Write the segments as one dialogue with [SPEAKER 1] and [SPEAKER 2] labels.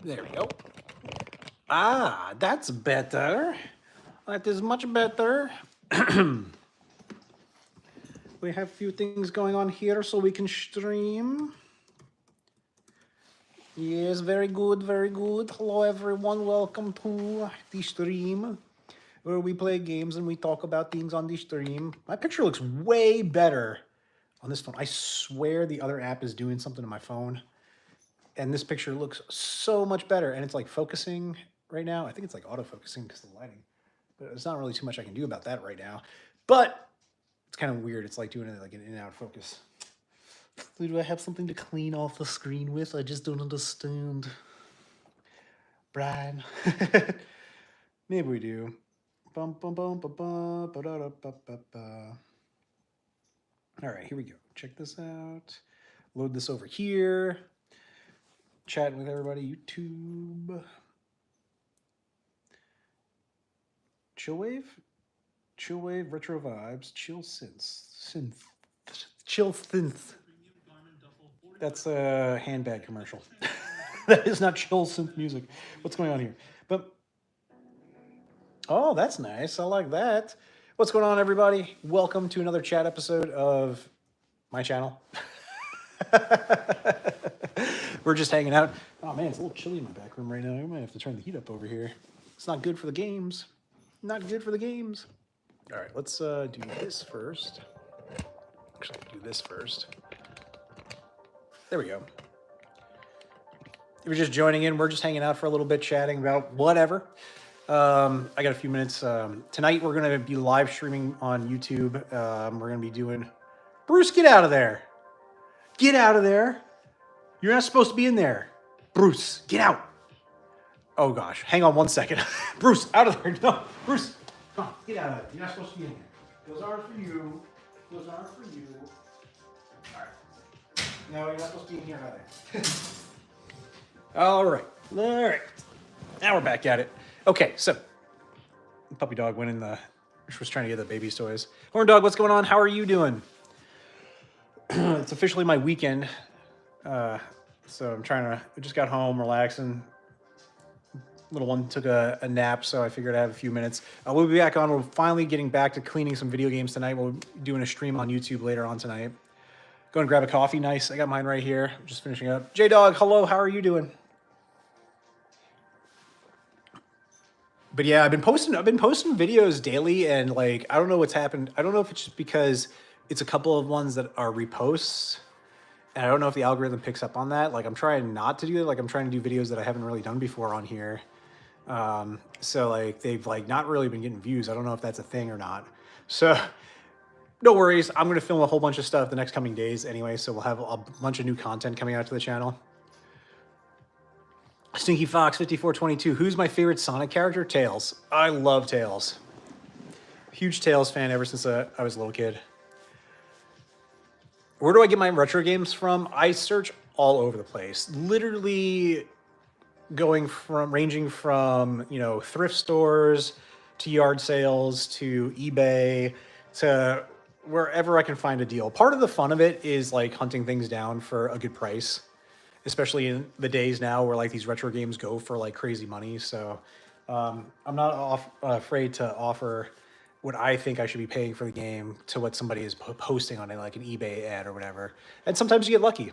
[SPEAKER 1] There we go. Ah, that's better. That is much better. We have a few things going on here so we can stream. Yes, very good, very good. Hello everyone, welcome to the stream where we play games and we talk about things on the stream. My picture looks way better on this phone. I swear the other app is doing something to my phone. And this picture looks so much better. And it's like focusing right now. I think it's like autofocusing because of the lighting. But there's not really too much I can do about that right now. But it's kind of weird. It's like doing it like an in and out focus. Do I have something to clean off the screen with? I just don't understand. Brian. Maybe we do. Bum, bum, bum, bum, bum, ba, da, da, ba, ba, ba. All right, here we go. Check this out. Load this over here. Chatting with everybody. YouTube. Chillwave? Chillwave, retro vibes, chill synth. Chill synth. That's a handbag commercial. That is not chill synth music. What's going on here? But oh, that's nice. I like that. What's going on, everybody? Welcome to another chat episode of my channel. We're just hanging out. Oh man, it's a little chilly in my back room right now. I might have to turn the heat up over here. It's not good for the games. Not good for the games. All right, let's do this first. Actually, do this first. There we go. If you're just joining in, we're just hanging out for a little bit, chatting about whatever. I got a few minutes. Tonight, we're going to be live streaming on YouTube. We're going to be doing... Bruce, get out of there. Get out of there. You're not supposed to be in there. Bruce, get out. Oh, gosh. Hang on one second. Bruce, out of there. No, Bruce, come on. Get out of there. You're not supposed to be in there. Those aren't for you. Those aren't for you. All right. No, you're not supposed to be in here either. All right. All right. Now we're back at it. Okay, so puppy dog went in the... was trying to get the baby's toys. Horn dog, what's going on? How are you doing? It's officially my weekend. So I'm trying to... I just got home, relaxing. Little one took a nap, so I figured I'd have a few minutes. We'll be back on. We're finally getting back to cleaning some video games tonight. We'll be doing a stream on YouTube later on tonight. Go and grab a coffee. Nice. I got mine right here. Just finishing up. J-Dog, hello. How are you doing? But yeah, I've been posting videos daily, and like I don't know what's happened. I don't know if it's just because it's a couple of ones that are reposts, and I don't know if the algorithm picks up on that. Like I'm trying not to do it. Like I'm trying to do videos that I haven't really done before on here. So like they've like not really been getting views. I don't know if that's a thing or not. So no worries. I'm gonna film a whole bunch of stuff the next coming days anyway. So we'll have a bunch of new content coming out to the channel. Stinky Fox 5422. Who's my favorite Sonic character? Tails. I love Tails. Huge Tails fan ever since I was a little kid. Where do I get my retro games from? I search all over the place. Literally ranging from, you know, thrift stores to yard sales to eBay to wherever I can find a deal. Part of the fun of it is like hunting things down for a good price, especially in the days now where like these retro games go for like crazy money. So I'm not afraid to offer what I think I should be paying for the game to what somebody is posting on it, like an eBay ad or whatever. And sometimes you get lucky.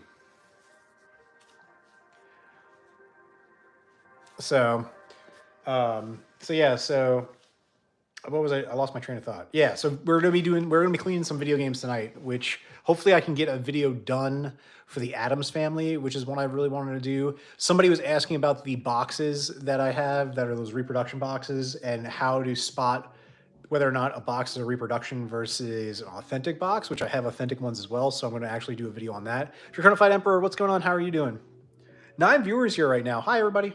[SPEAKER 1] So what was I lost my train of thought. Yeah, so we're gonna be cleaning some video games tonight, which hopefully I can get a video done for the Addams Family, which is one I really wanted to do. Somebody was asking about the boxes that I have that are those reproduction boxes and how to spot whether or not a box is a reproduction versus an authentic box, which I have authentic ones as well. So I'm gonna actually do a video on that. Draconofied Emperor, what's going on? How are you doing? 9 viewers here right now. Hi, everybody.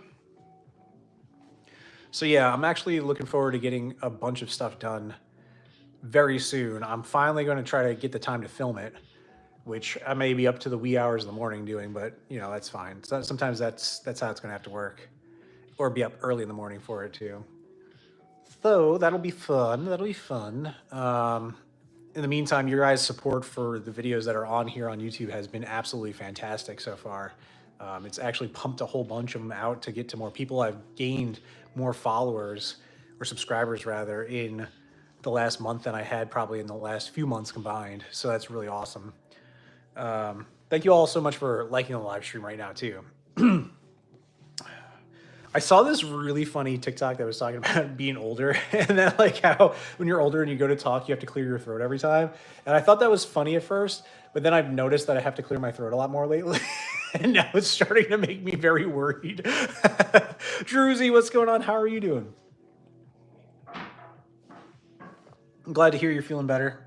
[SPEAKER 1] So yeah, I'm actually looking forward to getting a bunch of stuff done very soon. I'm finally going to try to get the time to film it, which I may be up to the wee hours of the morning doing, but you know, that's fine. So sometimes that's how it's going to have to work, or be up early in the morning for it too. So that'll be fun. That'll be fun. In the meantime, your guys' support for the videos that are on here on YouTube has been absolutely fantastic so far. It's actually pumped a whole bunch of them out to get to more people. I've gained more followers, or subscribers rather, in the last month than I had probably in the last few months combined. So that's really awesome. Thank you all so much for liking the live stream right now too. I saw this really funny TikTok that was talking about being older and then like how when you're older and you go to talk, you have to clear your throat every time. And I thought that was funny at first, but then I've noticed that I have to clear my throat a lot more lately. And now it's starting to make me very worried. Druzy, what's going on? How are you doing? I'm glad to hear you're feeling better.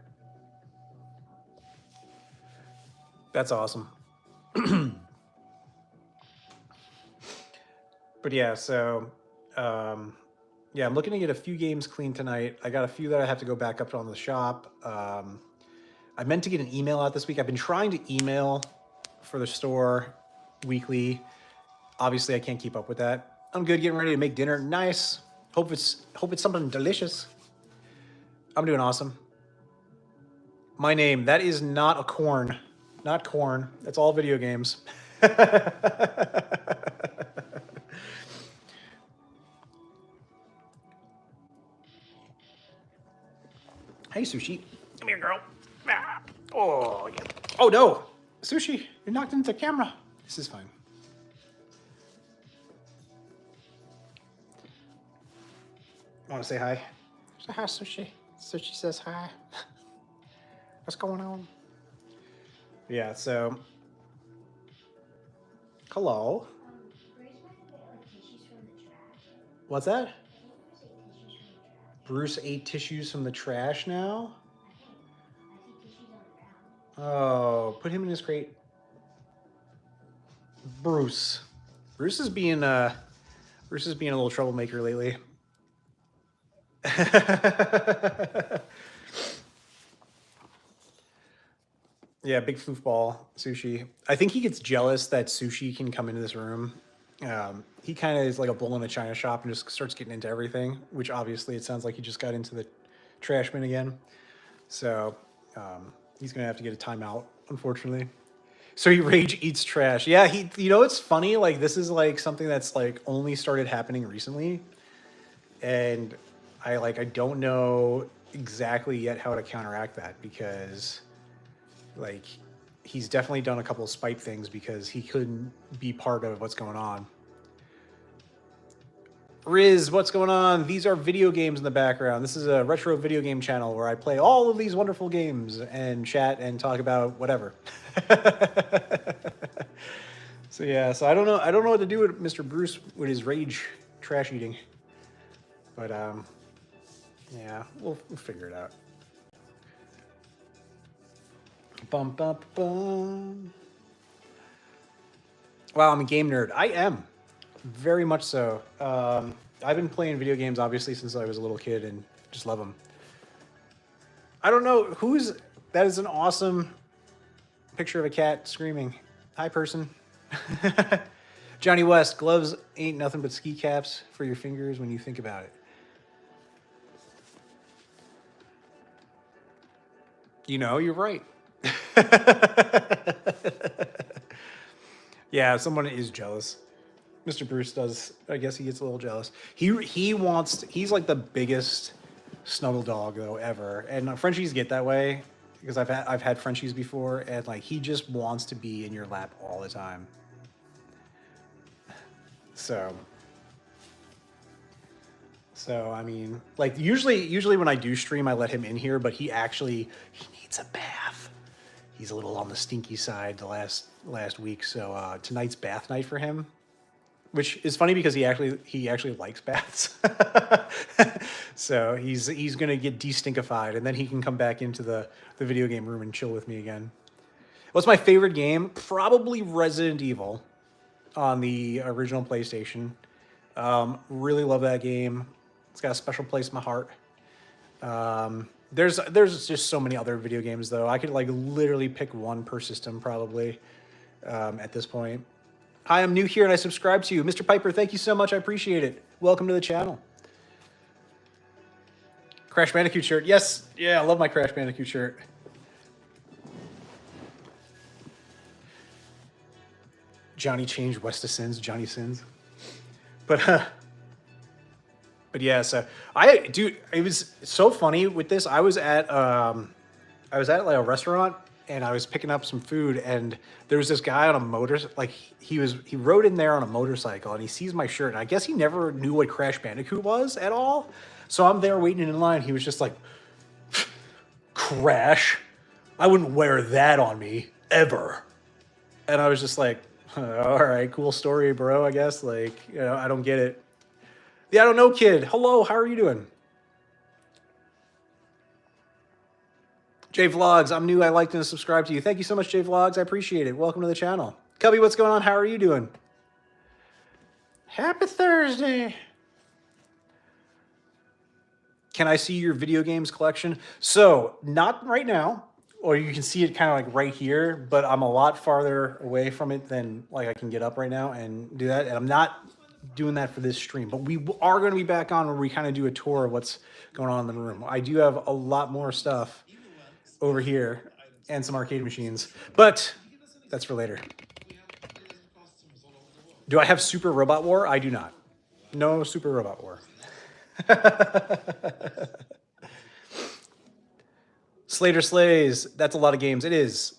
[SPEAKER 1] That's awesome. But yeah, so yeah, I'm looking to get a few games clean tonight. I got a few that I have to go back up on the shop. I meant to get an email out this week. I've been trying to email for the store weekly. Obviously, I can't keep up with that. I'm good, getting ready to make dinner. Nice. Hope it's something delicious. I'm doing awesome. My name, that is not a corn. Not corn. That's all video games. Hey, Sushi. Come here, girl. Ah. Oh, yeah. Oh, no. Sushi, you knocked into the camera. This is fine. Want to say hi? Say hi, Sushi. Sushi says hi. What's going on? Yeah, so... Hello. What's that? Bruce ate tissues from the trash now? Oh, put him in his crate. Bruce. Bruce is being a little troublemaker lately. Yeah, big foofball, Sushi. I think he gets jealous that Sushi can come into this room. He kind of is like a bull in a china shop and just starts getting into everything, which obviously it sounds like he just got into the trash bin again. So he's going to have to get a timeout, unfortunately. So he rage eats trash. Yeah, you know, it's funny. Like, this is like something that's like only started happening recently. And I don't know exactly yet how to counteract that because like he's definitely done a couple of spite things because he couldn't be part of what's going on. Riz, what's going on? These are video games in the background. This is a retro video game channel where I play all of these wonderful games and chat and talk about whatever. So yeah, so I don't know what to do with Mr. Bruce with his rage trash eating. But yeah, we'll figure it out. Bum, bum, bum. Wow, I'm a game nerd. I am. Very much so. I've been playing video games, obviously, since I was a little kid and just love them. I don't know that is an awesome picture of a cat screaming. Hi, person. Johnny West, gloves ain't nothing but ski caps for your fingers when you think about it. You know, you're right. Yeah, someone is jealous. Mr. Bruce does. I guess he gets a little jealous. He's like the biggest snuggle dog though ever. And Frenchies get that way because I've had Frenchies before, and like he just wants to be in your lap all the time. So I mean, like usually when I do stream, I let him in here, but he needs a bath. He's a little on the stinky side the last week, so tonight's bath night for him, which is funny because he actually likes baths. So he's gonna get de-stinkified, and then he can come back into the video game room and chill with me again. What's my favorite game? Probably Resident Evil on the original PlayStation. Really love that game. It's got a special place in my heart. There's just so many other video games though. I could like literally pick one per system probably at this point. Hi, I'm new here and I subscribe to you. Mr. Piper, thank you so much. I appreciate it. Welcome to the channel. Crash Bandicoot shirt. Yes. Yeah, I love my Crash Bandicoot shirt. Johnny changed West of Sins, Johnny Sins. But yeah, so dude, it was so funny with this. I was at like a restaurant and I was picking up some food and there was this guy on a he rode in there on a motorcycle and he sees my shirt and I guess he never knew what Crash Bandicoot was at all. So I'm there waiting in line. He was just like, Crash, I wouldn't wear that on me ever. And I was just like, all right, cool story, bro, I guess. Like, you know, I don't get it. Yeah, I don't know, kid. Hello, how are you doing? J Vlogs, I'm new. I liked and subscribe to you. Thank you so much, J Vlogs. I appreciate it. Welcome to the channel. Cubby, what's going on? How are you doing? Happy Thursday. Can I see your video games collection? So, not right now, or you can see it kind of like right here, but I'm a lot farther away from it than like I can get up right now and do that. And I'm not doing that for this stream, but we are going to be back on where we kind of do a tour of what's going on in the room. I do have a lot more stuff over here and some arcade machines, but that's for later. Do I have Super Robot War? I do not. No Super Robot War. Slater Slays, that's a lot of games. It is.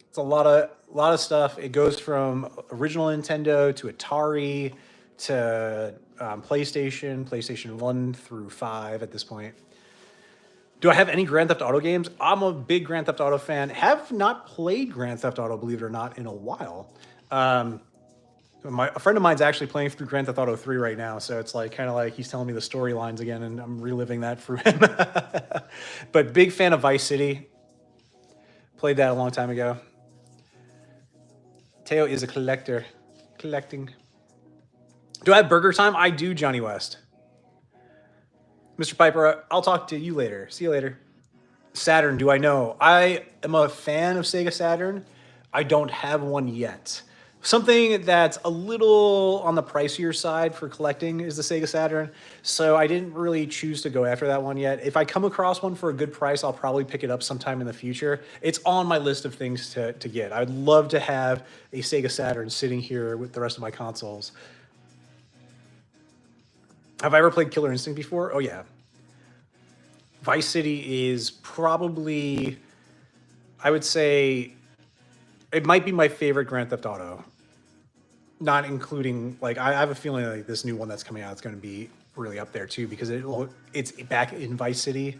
[SPEAKER 1] It's a lot of stuff. It goes from original Nintendo to Atari to PlayStation 1 through 5 at this point. Do I have any Grand Theft Auto games? I'm a big Grand Theft Auto fan. Have not played Grand Theft Auto, believe it or not, in a while. A friend of mine's actually playing through Grand Theft Auto 3 right now, so it's like kind of like he's telling me the storylines again, and I'm reliving that for him. But big fan of Vice City. Played that a long time ago. Teo is a collector. Collecting. Do I have Burger Time? I do, Johnny West. Mr. Piper, I'll talk to you later. See you later. Saturn, do I know? I am a fan of Sega Saturn. I don't have one yet. Something that's a little on the pricier side for collecting is the Sega Saturn, so I didn't really choose to go after that one yet. If I come across one for a good price, I'll probably pick it up sometime in the future. It's on my list of things to get. I'd love to have a Sega Saturn sitting here with the rest of my consoles. Have I ever played Killer Instinct before? Oh, yeah. Vice City is probably, I would say, it might be my favorite Grand Theft Auto. Not including, like, I have a feeling like this new one that's coming out is going to be really up there too, because it's back in Vice City.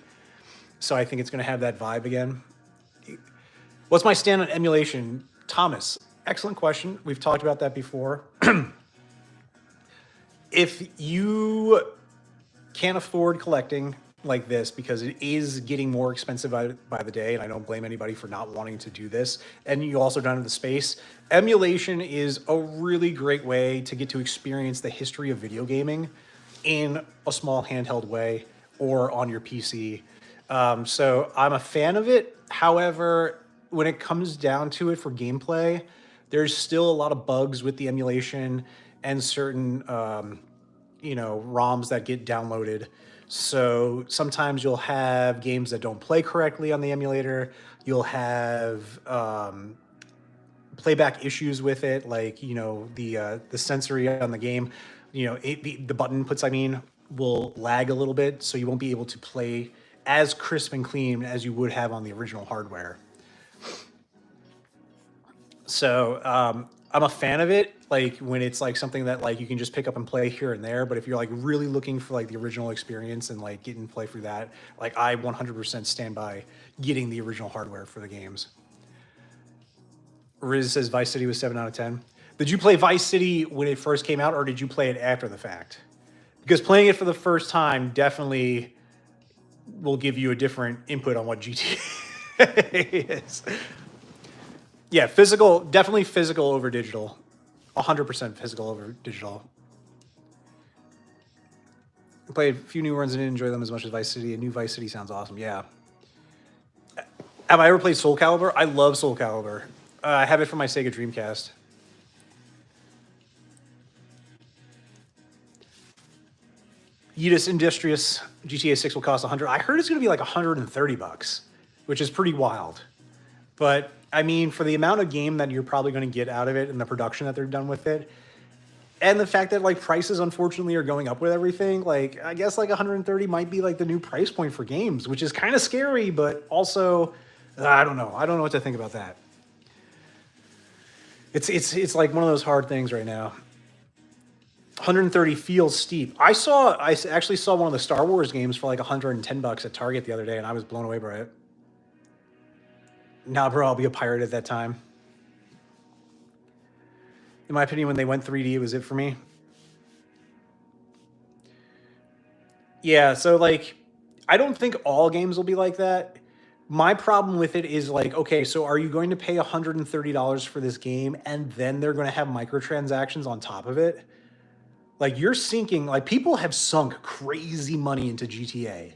[SPEAKER 1] So I think it's going to have that vibe again. What's my stand on emulation? Thomas, excellent question. We've talked about that before. If you can't afford collecting like this, because it is getting more expensive by the day, and I don't blame anybody for not wanting to do this, and you also don't have the space, emulation is a really great way to get to experience the history of video gaming in a small handheld way or on your PC. So I'm a fan of it. However, when it comes down to it for gameplay, there's still a lot of bugs with the emulation and certain ROMs that get downloaded. So sometimes you'll have games that don't play correctly on the emulator. You'll have playback issues with it, like the sensory on the game, the button inputs, will lag a little bit, so you won't be able to play as crisp and clean as you would have on the original hardware. So I'm a fan of it, like when it's like something that like you can just pick up and play here and there. But if you're like really looking for like the original experience and like getting play through that, like I 100% stand by getting the original hardware for the games. Riz says Vice City was 7 out of 10. Did you play Vice City when it first came out, or did you play it after the fact? Because playing it for the first time definitely will give you a different input on what GTA is. Yeah, physical, definitely physical over digital. 100% physical over digital. I played a few new ones and didn't enjoy them as much as Vice City. A new Vice City sounds awesome, yeah. Have I ever played Soul Calibur? I love Soul Calibur. I have it for my Sega Dreamcast. Yeetus Industrious GTA 6 will cost $100. I heard it's going to be like $130, which is pretty wild. But I mean, for the amount of game that you're probably going to get out of it and the production that they're done with it, and the fact that like prices unfortunately are going up with everything, like I guess like 130 might be like the new price point for games, which is kind of scary, but also I don't know. I don't know what to think about that. It's like one of those hard things right now. 130 feels steep. I actually saw one of the Star Wars games for like $110 at Target the other day, and I was blown away by it. Nah, bro, I'll be a pirate at that time. In my opinion, when they went 3D, it was it for me. Yeah, so like, I don't think all games will be like that. My problem with it is like, okay, so are you going to pay $130 for this game and then they're going to have microtransactions on top of it? Like you're sinking, like people have sunk crazy money into GTA,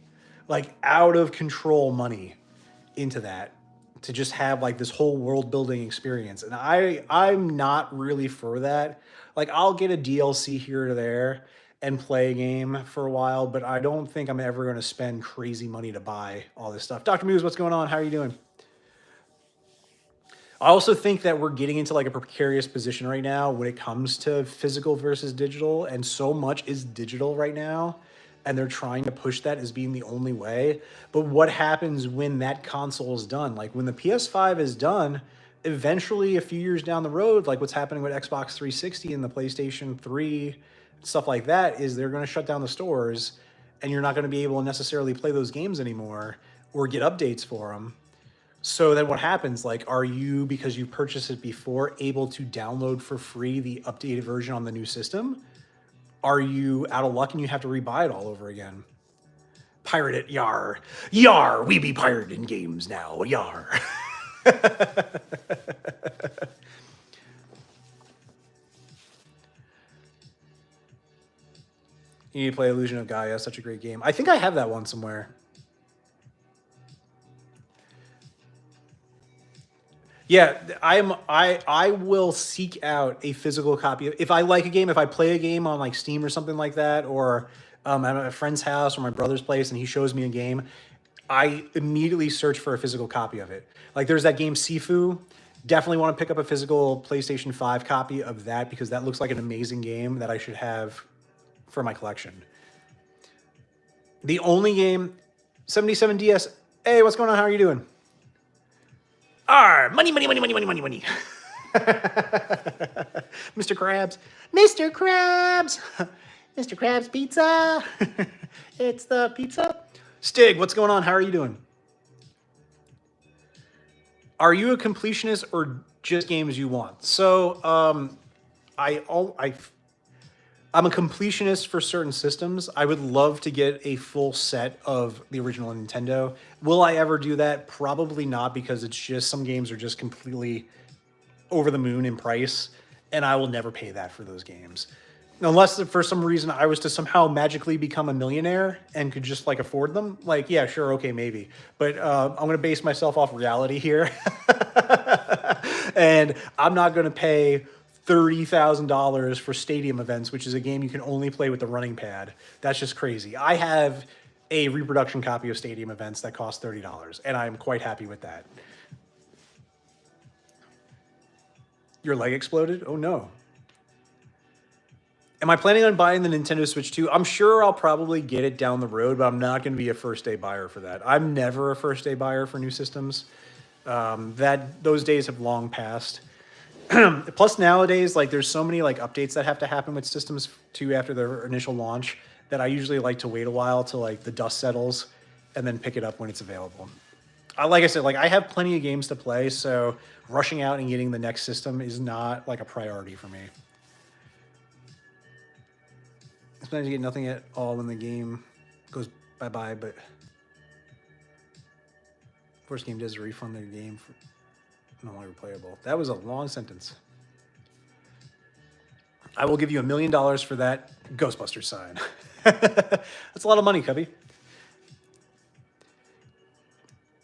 [SPEAKER 1] like out of control money into that to just have like this whole world building experience. And I'm not really for that. Like I'll get a DLC here or there and play a game for a while, but I don't think I'm ever going to spend crazy money to buy all this stuff. Dr. Muse, what's going on? How are you doing? I also think that we're getting into like a precarious position right now when it comes to physical versus digital, and so much is digital right now, and they're trying to push that as being the only way. But what happens when that console is done? Like when the PS5 is done, eventually a few years down the road, like what's happening with Xbox 360 and the PlayStation 3, stuff like that, is they're going to shut down the stores and you're not going to be able to necessarily play those games anymore or get updates for them. So then what happens? Like, are you, because you purchased it before, able to download for free the updated version on the new system? Are you out of luck and you have to rebuy it all over again? Pirate it, yar. Yar, we be pirating games now, yar. You need to play Illusion of Gaia, such a great game. I think I have that one somewhere. Yeah, I will seek out a physical copy. If I like a game, if I play a game on like Steam or something like that, or I'm at a friend's house or my brother's place and he shows me a game, I immediately search for a physical copy of it. Like there's that game Sifu. Definitely want to pick up a physical PlayStation 5 copy of that because that looks like an amazing game that I should have for my collection. The only game, 77DS. Hey, what's going on? How are you doing? Money, money, money, money, money, money, money. Mr. Krabs. Mr. Krabs. Mr. Krabs Pizza. It's the pizza. Stig, what's going on? How are you doing? Are you a completionist or just games you want? So, I'm a completionist for certain systems. I would love to get a full set of the original Nintendo. Will I ever do that? Probably not, because it's just some games are just completely over the moon in price, and I will never pay that for those games. Unless for some reason I was to somehow magically become a millionaire and could just like afford them. Like, yeah, sure, okay, maybe. But I'm going to base myself off reality here. And I'm not going to pay $30,000 for Stadium Events, which is a game you can only play with the running pad. That's just crazy. I have a reproduction copy of Stadium Events that costs $30, and I'm quite happy with that. Your leg exploded? Oh no. Am I planning on buying the Nintendo Switch 2? I'm sure I'll probably get it down the road, but I'm not going to be a first-day buyer for that. I'm never a first-day buyer for new systems. Those days have long passed. Plus nowadays, like there's so many like updates that have to happen with systems too after their initial launch that I usually like to wait a while till like the dust settles and then pick it up when it's available. Like I said, like I have plenty of games to play, so rushing out and getting the next system is not like a priority for me. Sometimes you get nothing at all when the game goes bye-bye, but first game does refund their game for no longer playable. That was a long sentence. I will give you $1 million for that Ghostbusters sign. That's a lot of money, Cubby.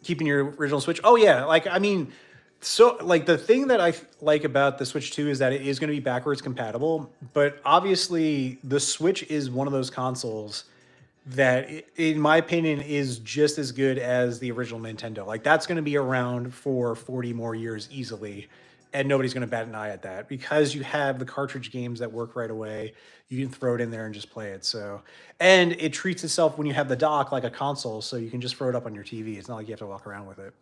[SPEAKER 1] Keeping your original Switch. Oh yeah, like I mean, so like the thing that I like about the Switch 2 is that it is going to be backwards compatible, but obviously the Switch is one of those consoles that, in my opinion, is just as good as the original Nintendo. Like, that's going to be around for 40 more years easily, and nobody's going to bat an eye at that because you have the cartridge games that work right away. You can throw it in there and just play it. So, and it treats itself when you have the dock like a console, so you can just throw it up on your TV. It's not like you have to walk around with it.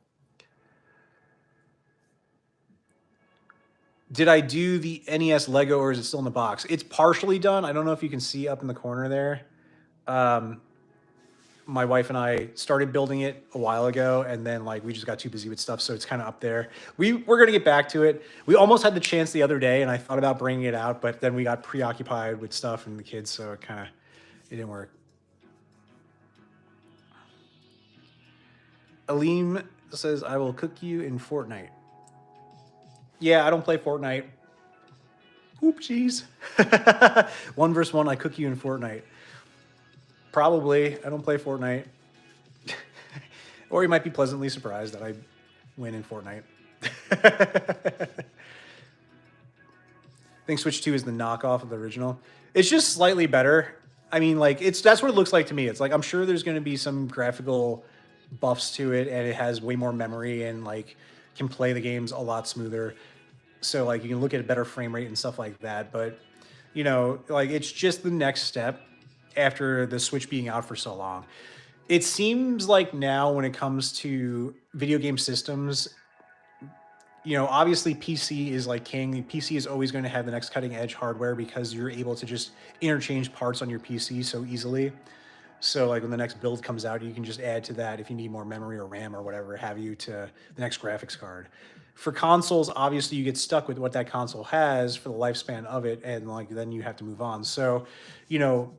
[SPEAKER 1] Did I do the NES Lego, or is it still in the box? It's partially done. I don't know if you can see up in the corner there. My wife and I started building it a while ago, and then like we just got too busy with stuff, so it's kind of up there. We're gonna get back to it. We almost had the chance the other day, and I thought about bringing it out, but then we got preoccupied with stuff and the kids, so it didn't work. Aleem says, "I will cook you in Fortnite." Yeah, I don't play Fortnite. Oopsies. 1v1, I cook you in Fortnite. Probably. I don't play Fortnite. Or you might be pleasantly surprised that I win in Fortnite. I think Switch 2 is the knockoff of the original. It's just slightly better. I mean, like, that's what it looks like to me. It's like, I'm sure there's going to be some graphical buffs to it, and it has way more memory and, like, can play the games a lot smoother. So, like, you can look at a better frame rate and stuff like that. But, you know, like, it's just the next step after the Switch being out for so long. It seems like now when it comes to video game systems, you know, obviously PC is like king. PC is always going to have the next cutting edge hardware because you're able to just interchange parts on your PC so easily. So like when the next build comes out, you can just add to that if you need more memory or RAM or whatever have you to the next graphics card. For consoles, obviously you get stuck with what that console has for the lifespan of it, and like then you have to move on. So, you know,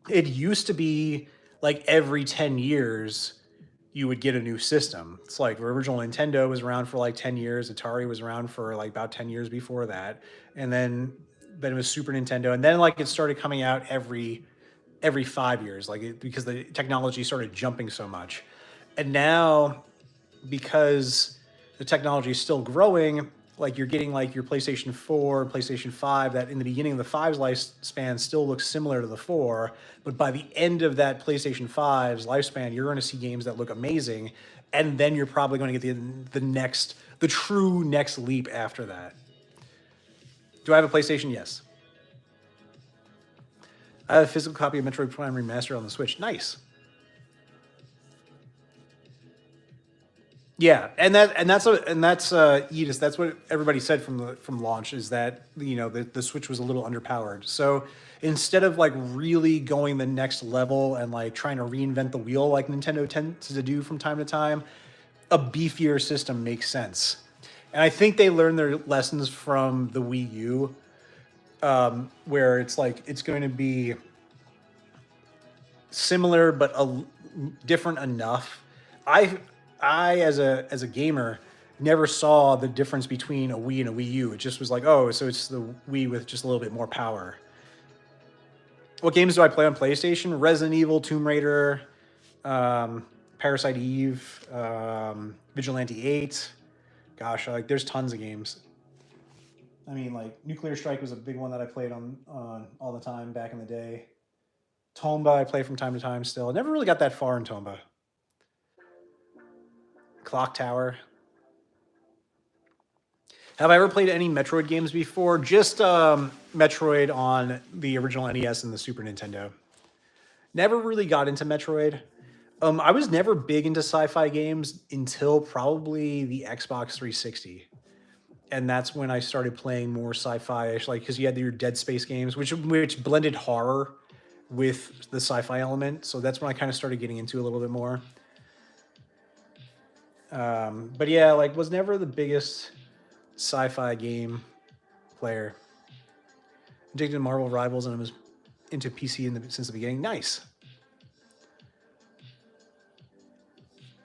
[SPEAKER 1] it used to be like every 10 years you would get a new system. It's like the original Nintendo was around for like 10 years, Atari was around for like about 10 years before that. And then it was Super Nintendo, and then like it started coming out every 5 years, like because the technology started jumping so much. And now, because the technology is still growing, like you're getting like your PlayStation 4, PlayStation 5, that in the beginning of the 5's lifespan still looks similar to the 4, but by the end of that PlayStation 5's lifespan, you're going to see games that look amazing, and then you're probably going to get the true next leap after that. Do I have a PlayStation? Yes. I have a physical copy of Metroid Prime Remastered on the Switch. Nice. Yeah, and that's Edis. That's what everybody said from launch, is that, you know, the Switch was a little underpowered. So instead of like really going the next level and like trying to reinvent the wheel like Nintendo tends to do from time to time, a beefier system makes sense. And I think they learned their lessons from the Wii U, where it's like it's going to be similar but different enough. I I as a gamer never saw the difference between a Wii and a Wii U. It just was like, oh, so it's the Wii with just a little bit more power. What games do I play on PlayStation? Resident Evil, Tomb Raider, Parasite Eve, Vigilante 8. Gosh, like there's tons of games. I mean, like Nuclear Strike was a big one that I played on all the time back in the day. Tomba I play from time to time still. I never really got that far in Tomba. Clock Tower. Have I ever played any Metroid games before? Just Metroid on the original NES and the Super Nintendo. Never really got into Metroid. I was never big into sci-fi games until probably the Xbox 360, and that's when I started playing more sci-fi-ish, like because you had your Dead Space games, which blended horror with the sci-fi element. So that's when I kind of started getting into a little bit more. But yeah, like was never the biggest sci-fi game player. Addicted to Marvel Rivals, and I was into PC since the beginning. Nice.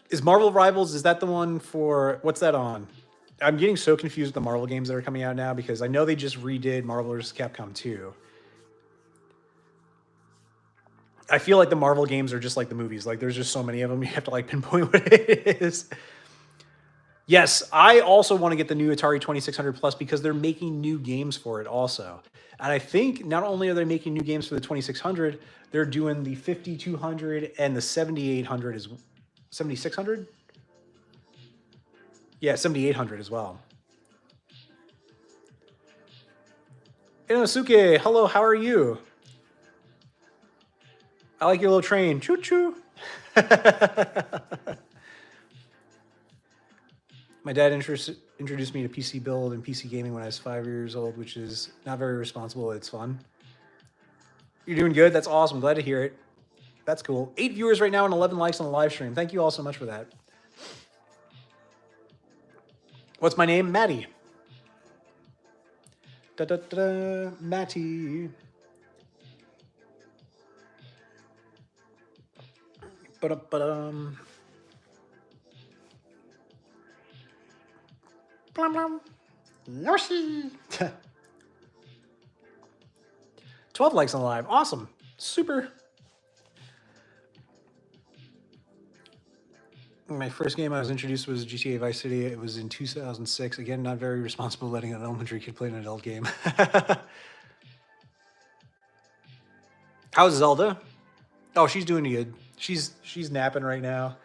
[SPEAKER 1] Is Marvel Rivals, is that the one for, what's that on? I'm getting so confused with the Marvel games that are coming out now because I know they just redid Marvel vs. Capcom 2. I feel like the Marvel games are just like the movies. Like there's just so many of them, you have to like pinpoint what it is. Yes, I also want to get the new Atari 2600 Plus because they're making new games for it also. And I think not only are they making new games for the 2600, they're doing the 5200 and the 7800 is 7600? Yeah, 7800 as well. Inosuke, hello, how are you? I like your little train. Choo choo. My dad introduced me to PC Build and PC gaming when I was 5 years old, which is not very responsible. It's fun. You're doing good. That's awesome. Glad to hear it. That's cool. 8 viewers right now and 11 likes on the live stream. Thank you all so much for that. What's my name? Maddie. Da da da, da Matty. Ba-dum. Blum blum. Yoshi. 12 likes on the live. Awesome. Super. My first game I was introduced was GTA Vice City. It was in 2006. Again, not very responsible letting an elementary kid play an adult game. How's Zelda? Oh, she's doing good. She's napping right now.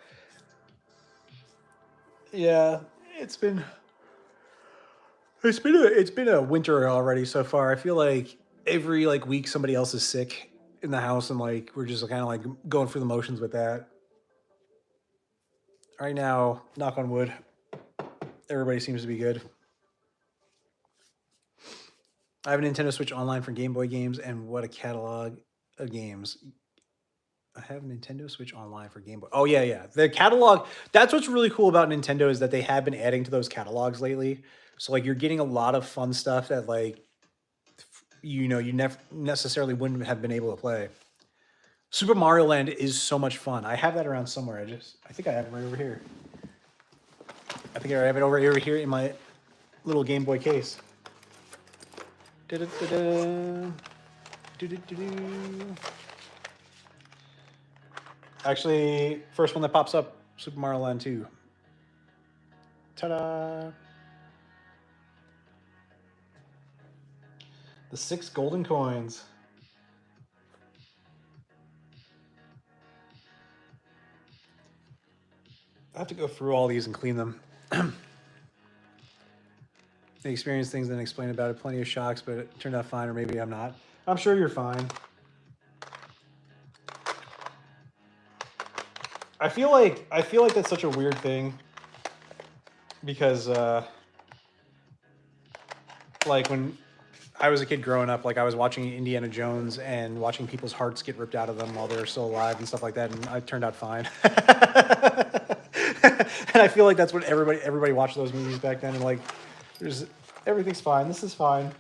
[SPEAKER 1] Yeah, it's been a winter already so far. I feel like every week somebody else is sick in the house, and we're just kind of going through the motions with that. Right now, knock on wood, everybody seems to be good. I have a Nintendo Switch Online for Game Boy games, and what a catalog of games. I have a Nintendo Switch Online for Game Boy. Oh, yeah. The catalog, that's what's really cool about Nintendo is that they have been adding to those catalogs lately. So, you're getting a lot of fun stuff that, you never necessarily wouldn't have been able to play. Super Mario Land is so much fun. I have that around somewhere. I think I have it right over here. I think I have it over here in my little Game Boy case. Actually, first one that pops up, Super Mario Land 2. Ta-da! The 6 golden coins. I have to go through all these and clean them. They experience things and explain about it. Plenty of shocks, but it turned out fine, or maybe I'm not. I'm sure you're fine. I feel like that's such a weird thing because when I was a kid growing up, I was watching Indiana Jones and watching people's hearts get ripped out of them while they're still alive and stuff like that, and I turned out fine. And I feel like that's what everybody watched those movies back then, and everything's fine. This is fine.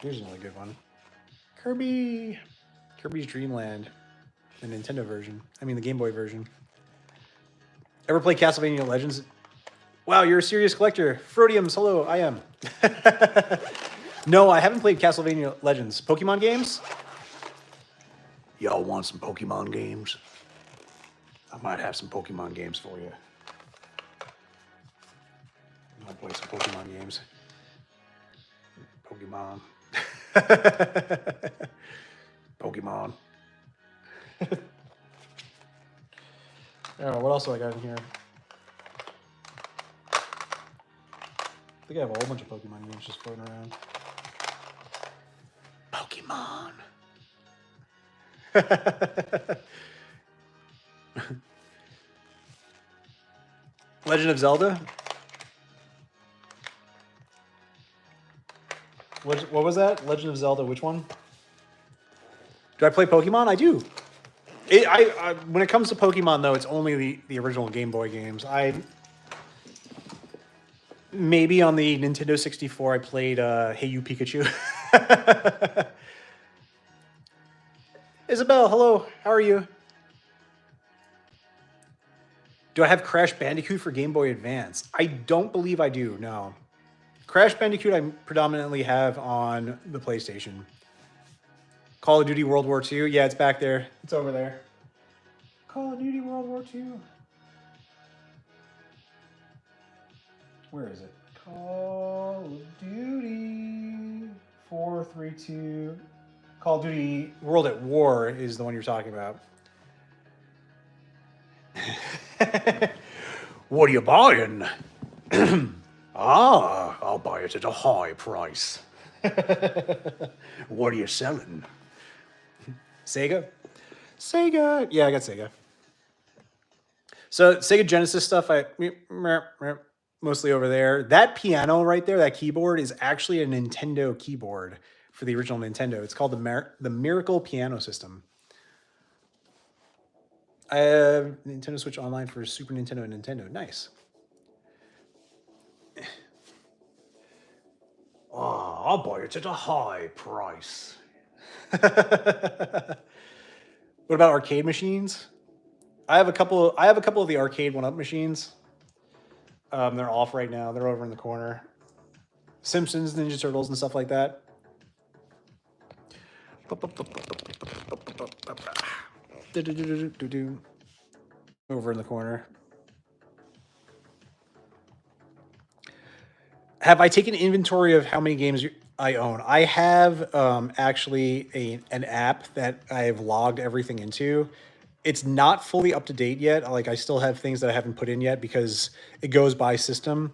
[SPEAKER 1] Here's another good one. Kirby's Dream Land, the Nintendo version. I mean, the Game Boy version. Ever play Castlevania Legends? Wow, you're a serious collector. Frodiums, hello, I am. No, I haven't played Castlevania Legends. Pokemon games? Y'all want some Pokemon games? I might have some Pokemon games for you. I might play some Pokemon games. Pokemon. Pokemon. I don't know, what else do I got in here? I think I have a whole bunch of Pokemon games just floating around. Pokemon. Legend of Zelda? What was that? Legend of Zelda, which one? Do I play Pokemon? I do. When it comes to Pokemon, though, it's only the original Game Boy games. Maybe on the Nintendo 64, I played Hey You Pikachu. Isabel, hello. How are you? Do I have Crash Bandicoot for Game Boy Advance? I don't believe I do, no. Crash Bandicoot I predominantly have on the PlayStation. Call of Duty World War II? Yeah, it's back there. It's over there. Call of Duty World War II? Where is it? Call of Duty 432. Call of Duty World at War is the one you're talking about. What are you buying? I'll buy it at a high price. What are you selling? Sega? Sega. Yeah, I got Sega. So Sega Genesis stuff, mostly over there. That piano right there, that keyboard, is actually a Nintendo keyboard for the original Nintendo. It's called the Miracle Piano System. I have Nintendo Switch Online for Super Nintendo and Nintendo. Nice. Oh, I'll buy it at a high price. What about arcade machines? I have a couple of the arcade 1-up machines. They're off right now. They're over in the corner. Simpsons, Ninja Turtles, and stuff like that. Over in the corner. Have I taken inventory of how many games I own? I have actually an app that I have logged everything into. It's not fully up to date yet. Like, I still have things that I haven't put in yet because it goes by system.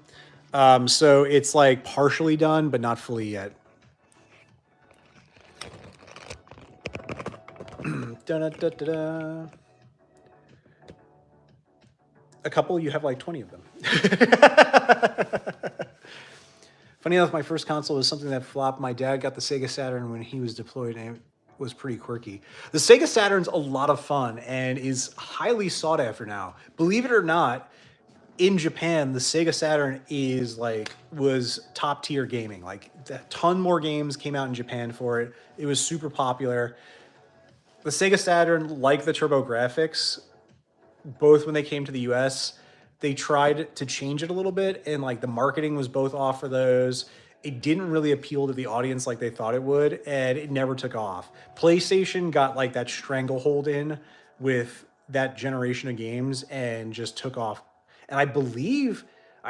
[SPEAKER 1] So it's like partially done, but not fully yet. Da-da-da-da-da. A couple, you have like 20 of them. Funny enough, my first console was something that flopped. My dad got the Sega Saturn when he was deployed, and it was pretty quirky. The Sega Saturn's a lot of fun and is highly sought after now. Believe it or not, in Japan, the Sega Saturn was top tier gaming. Like, a ton more games came out in Japan for it. It was super popular. The Sega Saturn, like the TurboGrafx, both when they came to the US, they tried to change it a little bit, and like the marketing was both off for those. It didn't really appeal to the audience like they thought it would, and it never took off. PlayStation got like that stranglehold in with that generation of games and just took off. And I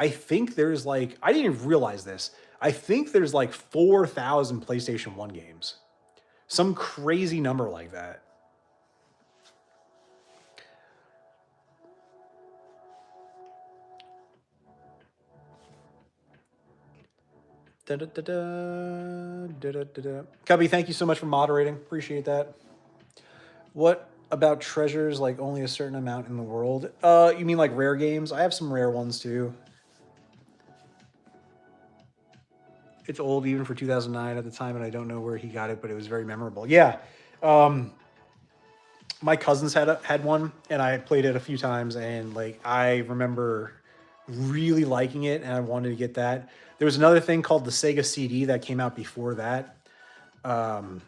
[SPEAKER 1] think there's like, I didn't even realize this. I think there's like 4,000 PlayStation 1 games. Some crazy number like that. Cubby, thank you so much for moderating. Appreciate that. What about treasures like only a certain amount in the world? You mean like rare games? I have some rare ones too. It's old even for 2009 at the time, and I don't know where he got it, but it was very memorable. Yeah. My cousins had one, and I played it a few times, and like I remember really liking it, and I wanted to get that. There was another thing called the Sega CD that came out before that. And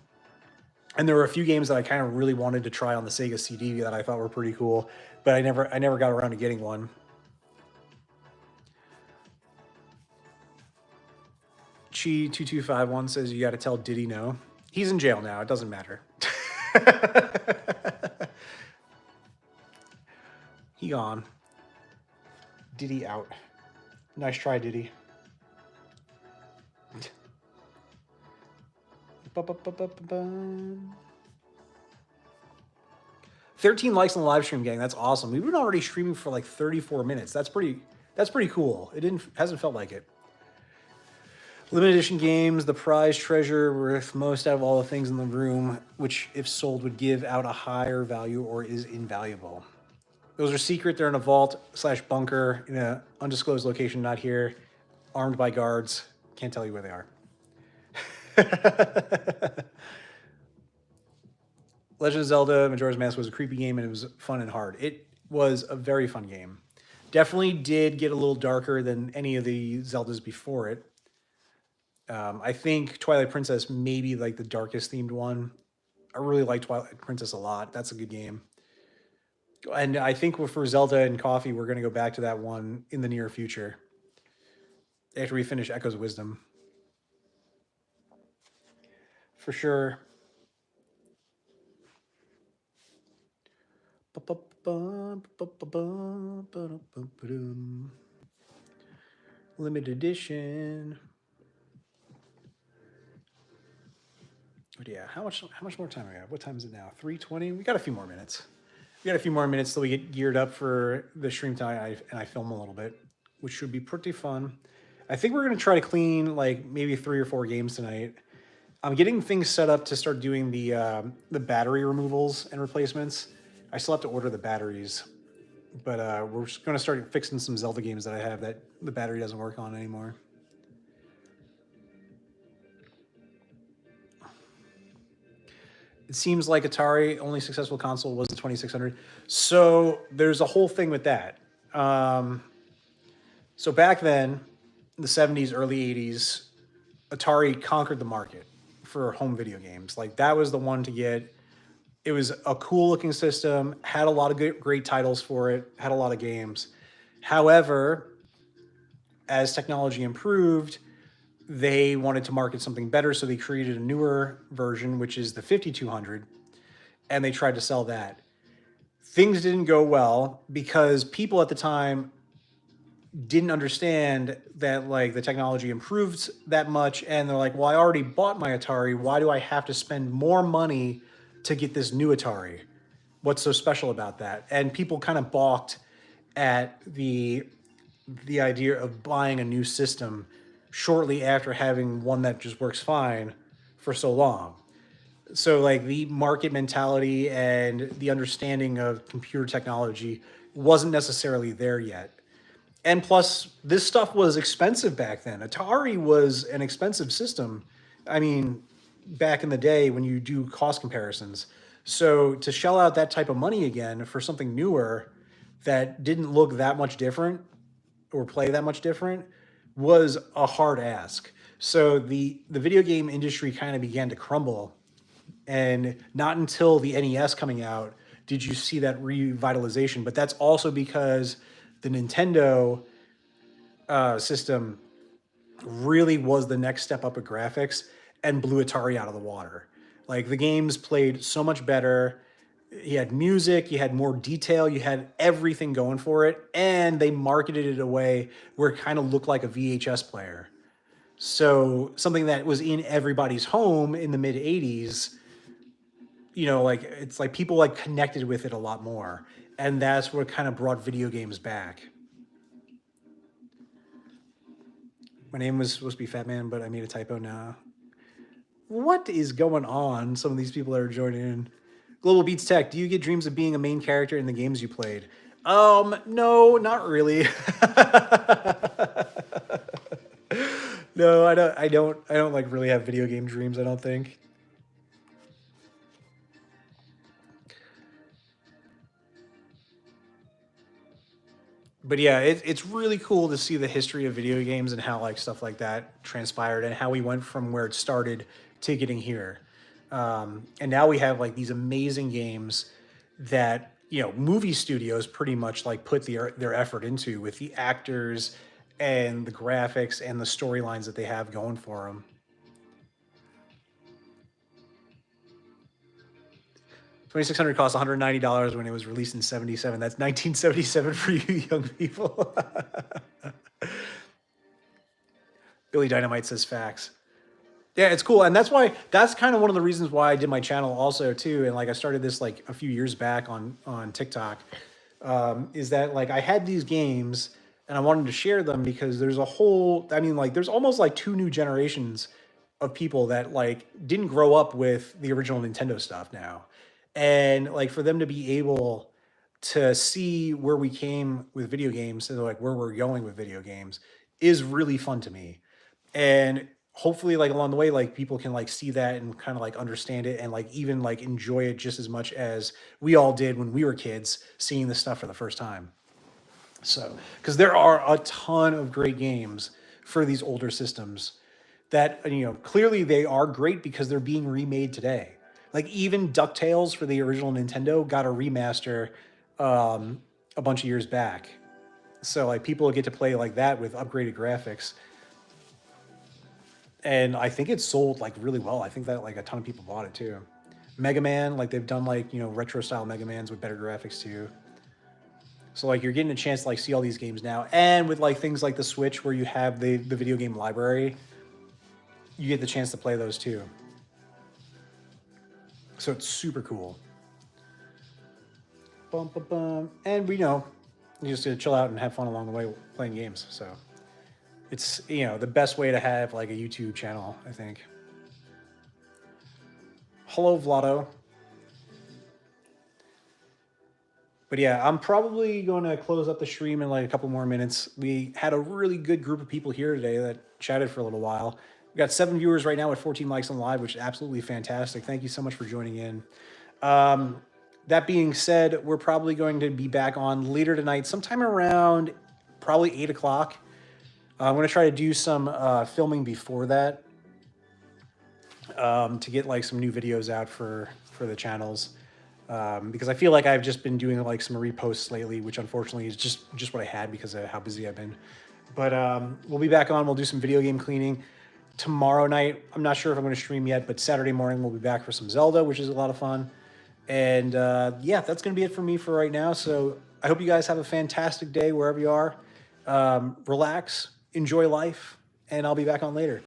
[SPEAKER 1] there were a few games that I kind of really wanted to try on the Sega CD that I thought were pretty cool, but I never got around to getting one. Chi2251 says you got to tell Diddy no. He's in jail now. It doesn't matter. He gone. Diddy out. Nice try, Diddy. 13 likes on the live stream, gang. That's awesome. We've been already streaming for like 34 minutes. That's pretty cool. Hasn't felt like it. Limited edition games, the prize treasure worth most out of all the things in the room, which if sold would give out a higher value or is invaluable. Those are secret. They're in a vault / bunker in an undisclosed location, not here. Armed by guards. Can't tell you where they are. Legend of Zelda Majora's Mask was a creepy game, and it was fun and hard. It was a very fun game. Definitely did get a little darker than any of the Zeldas before it. I think Twilight Princess may be like the darkest themed one. I really like Twilight Princess a lot. That's a good game. And I think for Zelda and Coffee, we're going to go back to that one in the near future after we finish Echoes of Wisdom. For sure. Limited edition. But yeah, how much more time do we have? What time is it now? 3:20. We got a few more minutes. We got a few more minutes till we get geared up for the stream time, and I film a little bit, which should be pretty fun. I think we're gonna try to clean like maybe 3 or 4 games tonight. I'm getting things set up to start doing the battery removals and replacements. I still have to order the batteries, but we're just gonna start fixing some Zelda games that I have that the battery doesn't work on anymore. It seems like Atari only successful console was the 2600. So there's a whole thing with that. So back then, the 70s, early 80s, Atari conquered the market for home video games. Like that was the one to get. It was a cool looking system, had a lot of great titles for it, had a lot of games. However, as technology improved, they wanted to market something better, so they created a newer version, which is the 5200, and they tried to sell that. Things didn't go well because people at the time didn't understand that like the technology improved that much, and they're like, well, I already bought my Atari. Why do I have to spend more money to get this new Atari? What's so special about that? And people kind of balked at the idea of buying a new system shortly after having one that just works fine for so long. So like the market mentality and the understanding of computer technology wasn't necessarily there yet. And plus, this stuff was expensive back then. Atari was an expensive system. I mean, back in the day when you do cost comparisons. So to shell out that type of money again for something newer that didn't look that much different or play that much different was a hard ask. So the video game industry kind of began to crumble, and not until the NES coming out did you see that revitalization. But that's also because the Nintendo system really was the next step up of graphics and blew Atari out of the water. Like the games played so much better. You had music, you had more detail, you had everything going for it, and they marketed it a way where it kind of looked like a VHS player. So something that was in everybody's home in the mid 80s, you know, like it's like people like connected with it a lot more. And that's what kind of brought video games back. My name was supposed to be Fat Man, but I made a typo now. What is going on? Some of these people that are joining in. Global Beats Tech, do you get dreams of being a main character in the games you played? No, not really. No, I don't like really have video game dreams, I don't think. But yeah, it's really cool to see the history of video games and how like stuff like that transpired and how we went from where it started to getting here. And now we have like these amazing games that you know movie studios pretty much like put their effort into with the actors and the graphics and the storylines that they have going for them. 2600 cost $190 when it was released in 77. That's 1977 for you young people. Billy Dynamite says facts. Yeah, it's cool. And that's kind of one of the reasons why I did my channel also too. And like I started this like a few years back on TikTok, is that like I had these games and I wanted to share them because there's a whole, I mean, like there's almost like 2 new generations of people that like didn't grow up with the original Nintendo stuff now. And like for them to be able to see where we came with video games and like where we're going with video games is really fun to me. And hopefully like along the way like people can like see that and kind of like understand it and like even like enjoy it just as much as we all did when we were kids seeing this stuff for the first time. So because there are a ton of great games for these older systems that you know clearly they are great because they're being remade today. Like even DuckTales for the original Nintendo got a remaster a bunch of years back. So like people get to play like that with upgraded graphics. And I think it sold like really well. I think that like a ton of people bought it too. Mega Man, like they've done like, you know, retro style Mega Mans with better graphics too. So like you're getting a chance to like see all these games now. And with like things like the Switch where you have the video game library, you get the chance to play those too. So it's super cool. Bum, bum, bum. And we know you just gonna chill out and have fun along the way playing games. So it's, you know, the best way to have like a YouTube channel, I think. Hello, Vlado. But yeah, I'm probably going to close up the stream in like a couple more minutes. We had a really good group of people here today that chatted for a little while. We got 7 viewers right now with 14 likes on live, which is absolutely fantastic. Thank you so much for joining in. That being said, we're probably going to be back on later tonight, sometime around probably 8 o'clock. I'm going to try to do some filming before that to get like some new videos out for the channels. Because I feel like I've just been doing like some reposts lately, which unfortunately is just what I had because of how busy I've been. But we'll be back on. We'll do some video game cleaning tomorrow night. I'm not sure if I'm going to stream yet, but Saturday morning we'll be back for some Zelda, which is a lot of fun. And yeah, that's going to be it for me for right now. So I hope you guys have a fantastic day wherever you are. Relax, enjoy life, and I'll be back on later.